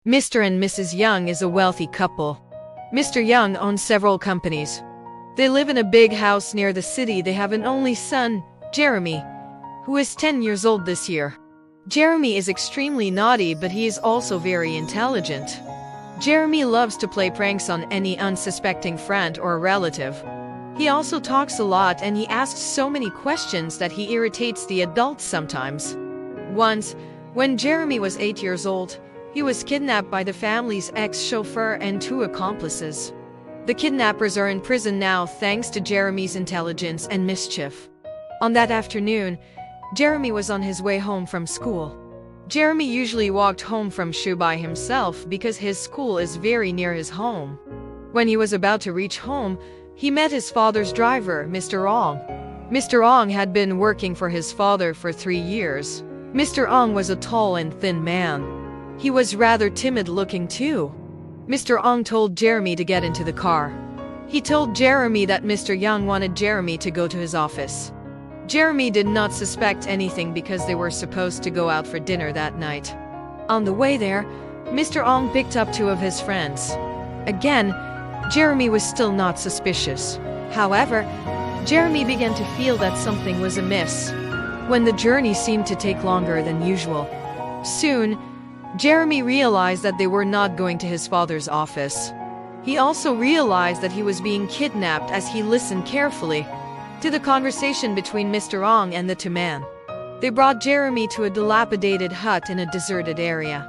Mr. and Mrs. Young is a wealthy couple. Mr. Young owns several companies. They live in a big house near the city. They have an only son, Jeremy, who is 10 years old this year. Jeremy is extremely naughty, but he is also very intelligent. Jeremy loves to play pranks on any unsuspecting friend or relative. He also talks a lot and he asks so many questions that he irritates the adults sometimes. Once, when Jeremy was 8 years old, he was kidnapped by the family's ex-chauffeur and 2 accomplices. The kidnappers are in prison now thanks to Jeremy's intelligence and mischief. On that afternoon, Jeremy was on his way home from school. Jeremy usually walked home from school by himself because his school is very near his home. When he was about to reach home, he met his father's driver, Mr. Ong. Mr. Ong had been working for his father for 3 years. Mr. Ong was a tall and thin man. He was rather timid-looking too. Mr. Ong told Jeremy to get into the car. He told Jeremy that Mr. Young wanted Jeremy to go to his office. Jeremy did not suspect anything because they were supposed to go out for dinner that night. On the way there, Mr. Ong picked up 2 of his friends. Again, Jeremy was still not suspicious. However, Jeremy began to feel that something was amiss when the journey seemed to take longer than usual. Soon, Jeremy realized that they were not going to his father's office. He also realized that he was being kidnapped as he listened carefully to the conversation between Mr. Ong and the 2 men. They brought Jeremy to a dilapidated hut in a deserted area.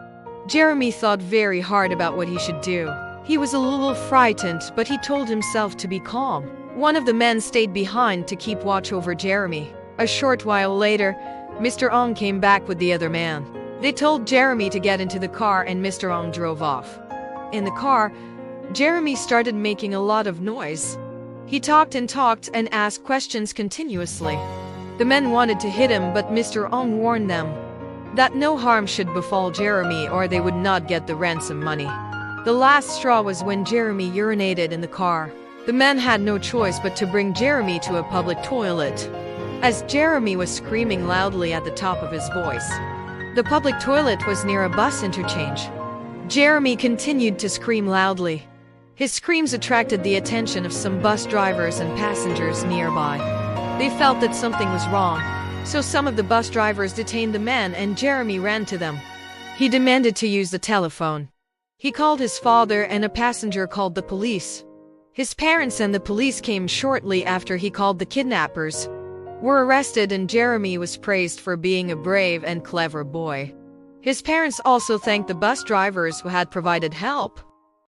Jeremy thought very hard about what he should do. He was a little frightened, but he told himself to be calm. One of the men stayed behind to keep watch over Jeremy. A short while later, Mr. Ong came back with the other man. They told Jeremy to get into the car and Mr. Ong drove off. In the car, Jeremy started making a lot of noise. He talked and asked questions continuously. The men wanted to hit him, but Mr. Ong warned them that no harm should befall Jeremy or they would not get the ransom money. The last straw was when Jeremy urinated in the car. The men had no choice but to bring Jeremy to a public toilet, as Jeremy was screaming loudly at the top of his voice. The public toilet was near a bus interchange. Jeremy continued to scream loudly. His screams attracted the attention of some bus drivers and passengers nearby. They felt that something was wrong, so some of the bus drivers detained the men and Jeremy ran to them. He demanded to use the telephone. He called his father and a passenger called the police. His parents and the police came shortly after he called the kidnappers, were arrested, and Jeremy was praised for being a brave and clever boy. His parents also thanked the bus drivers who had provided help.